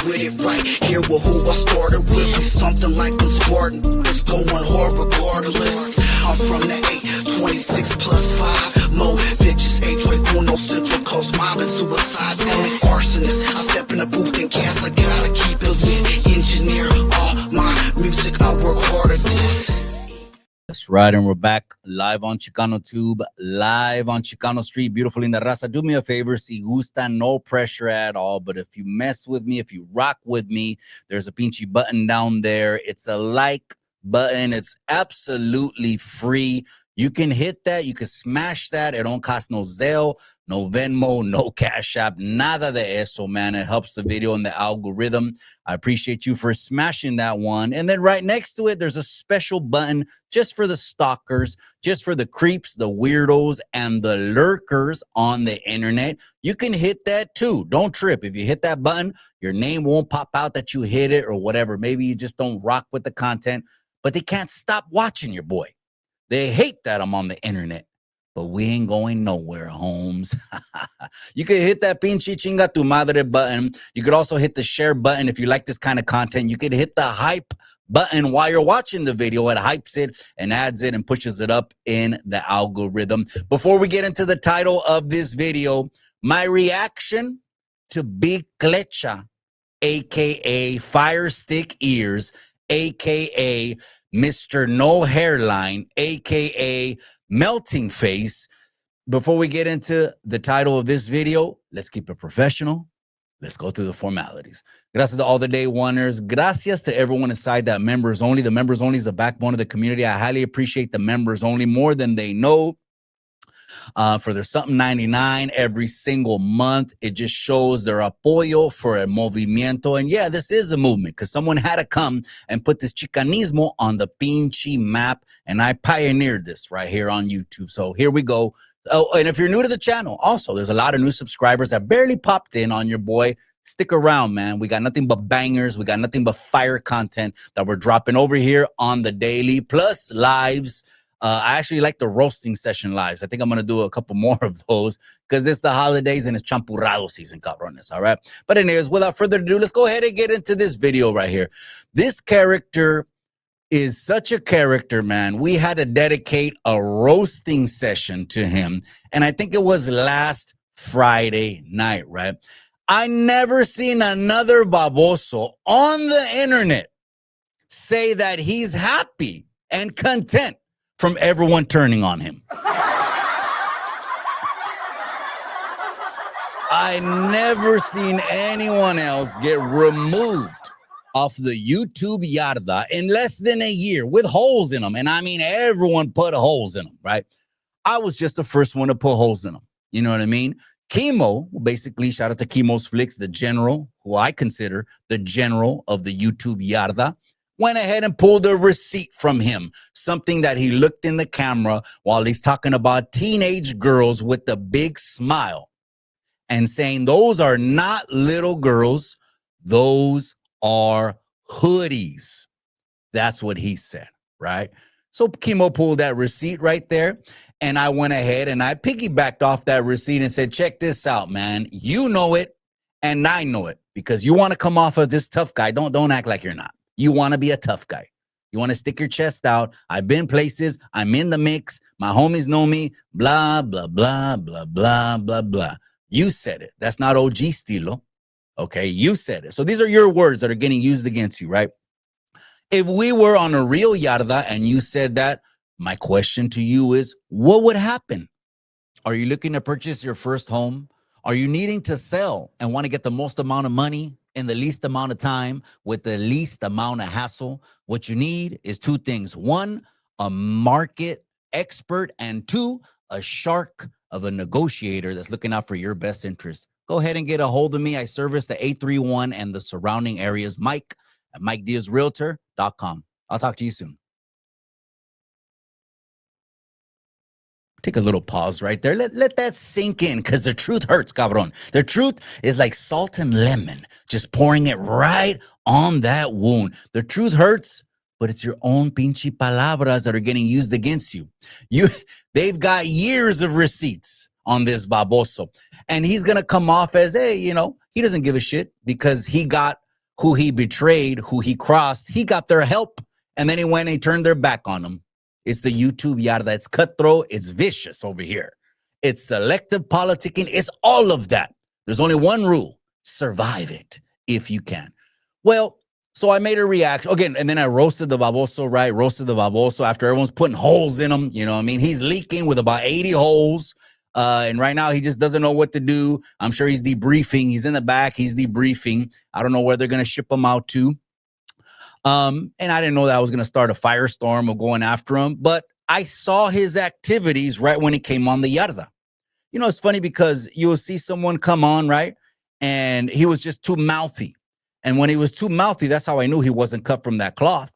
with it right. Here with who I started with. We something like a Spartan. It's going hard regardless. I'm from the 826 plus 5. Mo bitches, H-Ray, Central Coast, mob and suicide. These arsonists. I step in the booth and gas. I gotta keep it lit. Engineer all my music. I work hard at this. That's right, and we're back live on Chicano Tube, live on Chicano Street. Beautiful in the raza. Do me a favor, si gusta, no pressure at all. But if you mess with me, if you rock with me, there's a pinchy button down there. It's a like button. It's absolutely free. You can hit that. You can smash that. It don't cost no Zelle, no Venmo, no Cash App, nada de eso, man. It helps the video and the algorithm. I appreciate you for smashing that one. And then right next to it, there's a special button just for the stalkers, just for the creeps, the weirdos, and the lurkers on the internet. You can hit that too. Don't trip. If you hit that button, your name won't pop out that you hit it or whatever. Maybe you just don't rock with the content, but they can't stop watching your boy. They hate that I'm on the internet, but we ain't going nowhere, Holmes. You can hit that pinche chinga tu madre button. You could also hit the share button if you like this kind of content. You could hit the hype button while you're watching the video. It hypes it and adds it and pushes it up in the algorithm. Before we get into the title of this video, my reaction to Big Clecha, a.k.a. Fire Stick Ears, a.k.a. Mr. No Hairline, a.k.a. Melting Face. Before we get into the title of this video, let's keep it professional. Let's go through the formalities. Gracias to all the day oneers. Gracias to everyone inside that members only. The members only is the backbone of the community. I highly appreciate the members only more than they know. For their something 99 every single month. It just shows their apoyo for el movimiento. And yeah, this is a movement because someone had to come and put this chicanismo on the pinche map. And I pioneered this right here on YouTube. So here we go. Oh, and if you're new to the channel, also, there's a lot of new subscribers that barely popped in on your boy. Stick around, man. We got nothing but bangers. We got nothing but fire content that we're dropping over here on the daily, plus lives. I actually like the roasting session lives. I think I'm going to do a couple more of those because it's the holidays and it's champurrado season, cabrones, all right? But anyways, without further ado, let's go ahead and get into this video right here. This character is such a character, man. We had to dedicate a roasting session to him, and I think it was last Friday night, right? I never seen another baboso on the internet say that he's happy and content from everyone turning on him. I never seen anyone else get removed off the YouTube yarda in less than a year with holes in them. And I mean, everyone put holes in them, right? I was just the first one to put holes in them. You know what I mean? Chemo, basically, shout out to Chemo's Flicks, the general, who I consider the general of the YouTube yarda, went ahead and pulled a receipt from him, something that he looked in the camera while he's talking about teenage girls with a big smile and saying, those are not little girls, those are hoodies. That's what he said, right? So Chemo pulled that receipt right there, and I went ahead and I piggybacked off that receipt and said, check this out, man. You know it, and I know it, because you want to come off of this tough guy. Don't act like you're not. You want to be a tough guy. You want to stick your chest out. I've been places. I'm in the mix. My homies know me. Blah, blah, blah, blah, blah, blah, blah. You said it. That's not OG stilo. Okay, you said it. So these are your words that are getting used against you, right? If we were on a real yarda and you said that, my question to you is, what would happen? Are you looking to purchase your first home? Are you needing to sell and want to get the most amount of money in the least amount of time with the least amount of hassle? What you need is two things. One, a market expert, and two, a shark of a negotiator that's looking out for your best interest. Go ahead and get a hold of me. I service the 831 and the surrounding areas. Mike at MikeDiazRealtor.com. I'll talk to you soon. Take a little pause right there. Let that sink in, because the truth hurts, cabron. The truth is like salt and lemon, just pouring it right on that wound. The truth hurts, but it's your own pinche palabras that are getting used against you. They've got years of receipts on this baboso, and he's going to come off as, hey, you know, he doesn't give a shit because he got who he betrayed, who he crossed, he got their help. And then he went and he turned their back on him. It's the YouTube yarda. It's cutthroat. It's vicious over here. It's selective politicking. It's all of that. There's only one rule. Survive it if you can. Well, so I made a reaction again, and then I roasted the baboso, right? Roasted the baboso after everyone's putting holes in him. You know what I mean? He's leaking with about 80 holes. And right now he just doesn't know what to do. I'm sure he's debriefing. He's in the back. He's debriefing. I don't know where they're going to ship him out to. And I didn't know that I was going to start a firestorm of going after him. But I saw his activities right when he came on the yarda. You know, it's funny because you will see someone come on, right? And he was just too mouthy. And when he was too mouthy, that's how I knew he wasn't cut from that cloth,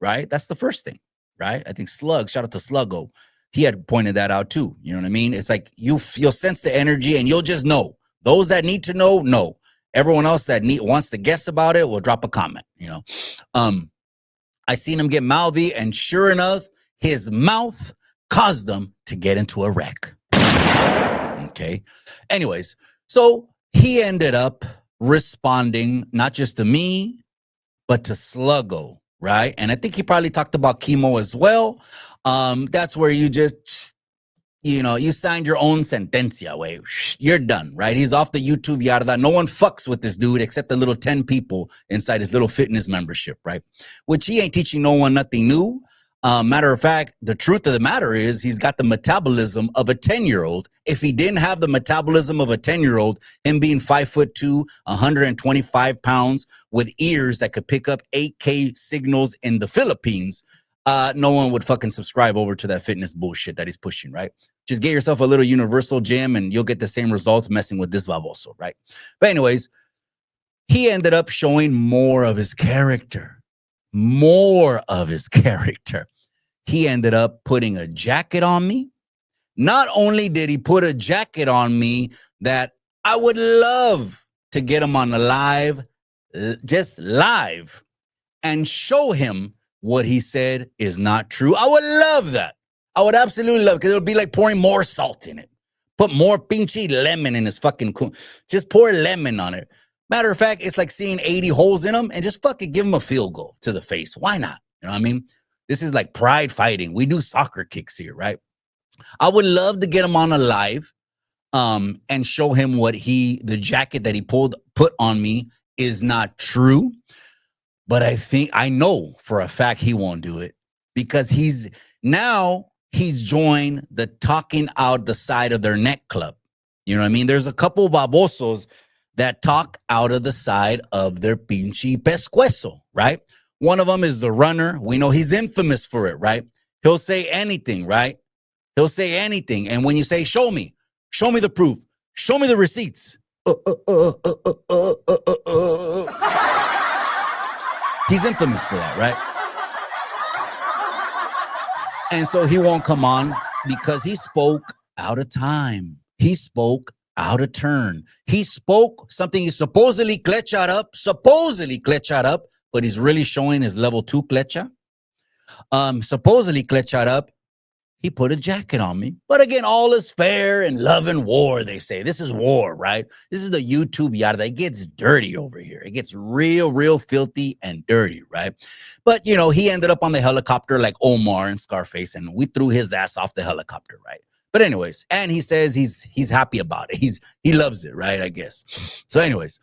right? That's the first thing, right? I think Slug, shout out to Sluggo. He had pointed that out too. You know what I mean? It's like you'll sense the energy and you'll just know. Those that need to know. Everyone else that wants to guess about it will drop a comment, you know. I seen him get mouthy, and sure enough, his mouth caused them to get into a wreck. Okay. Anyways, so he ended up responding not just to me, but to Sluggo, right? And I think he probably talked about chemo as well. That's where you just, you know, you signed your own sentencia, way. You're done, right? He's off the YouTube yarda. No one fucks with this dude except the little 10 people inside his little fitness membership, right? Which he ain't teaching no one nothing new. Matter of fact, the truth of the matter is he's got the metabolism of a 10-year-old. If he didn't have the metabolism of a 10-year-old, him being 5'2", 125 pounds with ears that could pick up 8K signals in the Philippines, no one would fucking subscribe over to that fitness bullshit that he's pushing, right? Just get yourself a little universal gym and you'll get the same results messing with this baboso, right? But anyways, he ended up showing more of his character. More of his character. He ended up putting a jacket on me. Not only did he put a jacket on me that I would love to get him on the live, just live, and show him what he said is not true. I would love that. I would absolutely love it because it would be like pouring more salt in it. Put more pinchy lemon in his fucking just pour lemon on it. Matter of fact, it's like seeing 80 holes in him and just fucking give him a field goal to the face. Why not? You know what I mean? This is like pride fighting. We do soccer kicks here, right? I would love to get him on a live and show him what the jacket that he put on me is not true. But I know for a fact he won't do it because he's joined the talking out the side of their neck club. You know what I mean? There's a couple of babosos that talk out of the side of their pinche pescuezo, right? One of them is the runner. We know he's infamous for it, right? He'll say anything, right? He'll say anything. And when you say, show me the proof, show me the receipts. He's infamous for that, right? And so he won't come on because he spoke out of time. He spoke out of turn. He spoke something he supposedly clechad up, but he's really showing his level 2 clecha. Supposedly clechad up. He put a jacket on me. But again, all is fair in love and war, they say. This is war, right? This is the YouTube yarda. It gets dirty over here. It gets real filthy and dirty, right? But, you know, he ended up on the helicopter like Omar and Scarface, and we threw his ass off the helicopter, right? But anyways, and he says he's happy about it. He loves it, right? I guess. So anyways,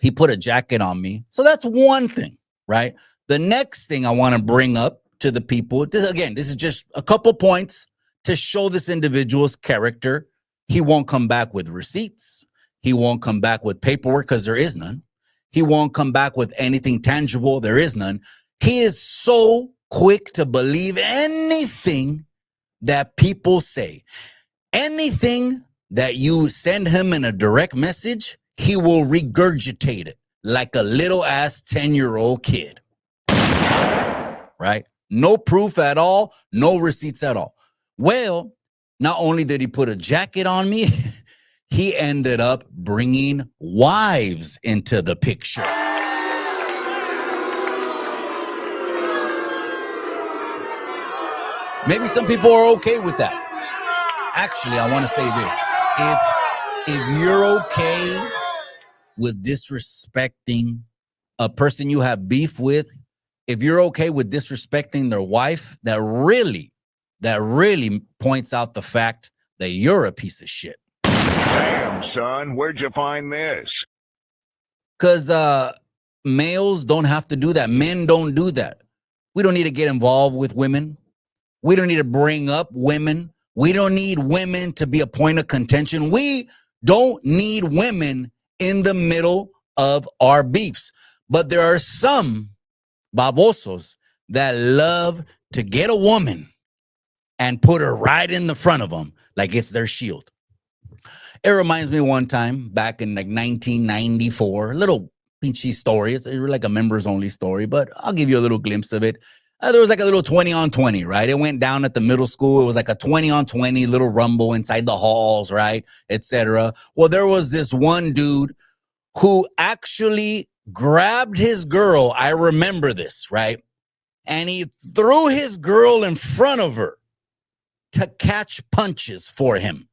he put a jacket on me. So that's one thing, right? The next thing I want to bring up to the people, this is just a couple points to show this individual's character. He won't come back with receipts. He won't come back with paperwork because there is none. He won't come back with anything tangible. There is none. He is so quick to believe anything that people say. Anything that you send him in a direct message, he will regurgitate it like a little ass 10-year-old kid. Right? No proof at all, no receipts at all. Well, not only did he put a jacket on me, he ended up bringing wives into the picture. Maybe some people are okay with that. Actually, I want to say this. If you're okay with disrespecting a person you have beef with, if you're okay with disrespecting their wife, that really points out the fact that you're a piece of shit. Damn, son, where'd you find this? Because males don't have to do that. Men don't do that. We don't need to get involved with women. We don't need to bring up women. We don't need women to be a point of contention. We don't need women in the middle of our beefs. But there are some babosos that love to get a woman and put her right in the front of them like it's their shield. It reminds me one time back in like 1994, a little pinchy story. It's like a members only story, but I'll give you a little glimpse of it. There was like a little 20 on 20, right? It went down at the middle school. It was like a 20 on 20 little rumble inside the halls, right? Etc. Well, there was this one dude who actually grabbed his girl. I remember this, right? And he threw his girl in front of her to catch punches for him.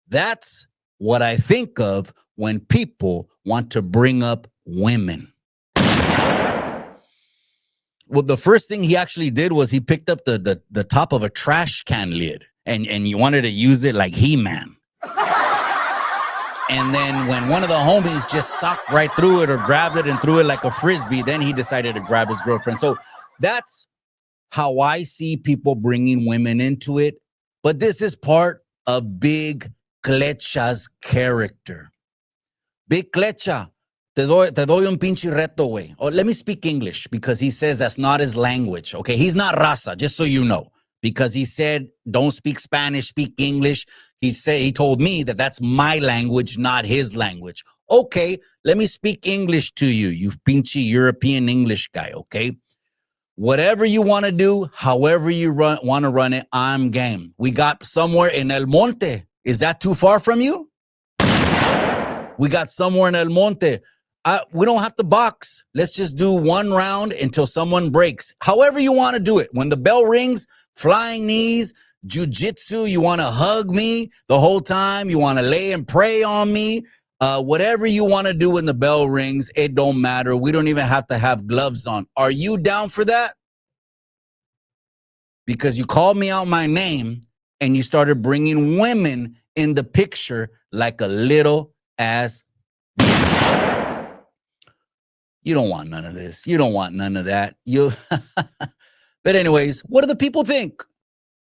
That's what I think of when people want to bring up women. Well, the first thing he actually did was he picked up the top of a trash can lid and you wanted to use it like He-Man. And then when one of the homies just socked right through it or grabbed it and threw it like a frisbee, then he decided to grab his girlfriend. So that's how I see people bringing women into it. But this is part of Big Clecha's character. Big Clecha, te doy un pinche reto, güey. Oh, let me speak English because he says that's not his language. Okay, he's not raza, just so you know. Because he said, don't speak Spanish, speak English. He told me that that's my language, not his language. Okay, let me speak English to you, you pinche European English guy, okay? Whatever you want to do, however you want to run it, I'm game. We got somewhere in El Monte. Is that too far from you? We got somewhere in El Monte. We don't have to box. Let's just do one round until someone breaks. However you want to do it. When the bell rings, flying knees, jiu-jitsu, you want to hug me the whole time. You want to lay and pray on me. Whatever you want to do when the bell rings, it don't matter. We don't even have to have gloves on. Are you down for that? Because you called me out my name and you started bringing women in the picture like a little ass bitch. You don't want none of this. You don't want none of that. But anyways, what do the people think?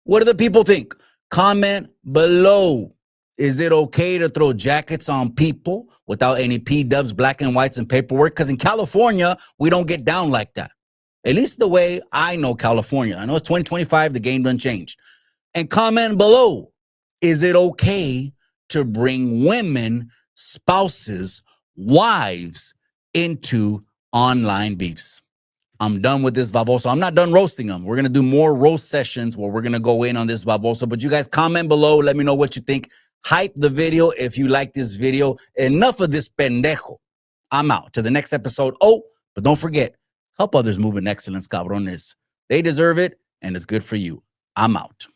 What do the people think? Comment below. Is it okay to throw jackets on people without any P-dubs, black and whites, and paperwork? Because in California, we don't get down like that. At least the way I know California. I know it's 2025. The game done changed. And comment below. Is it okay to bring women, spouses, wives into online beefs? I'm done with this baboso. I'm not done roasting them. We're going to do more roast sessions where we're going to go in on this baboso. But you guys comment below. Let me know what you think. Hype the video if you like this video. Enough of this pendejo. I'm out. To the next episode. Oh, but don't forget, help others move in excellence, cabrones. They deserve it, and it's good for you. I'm out.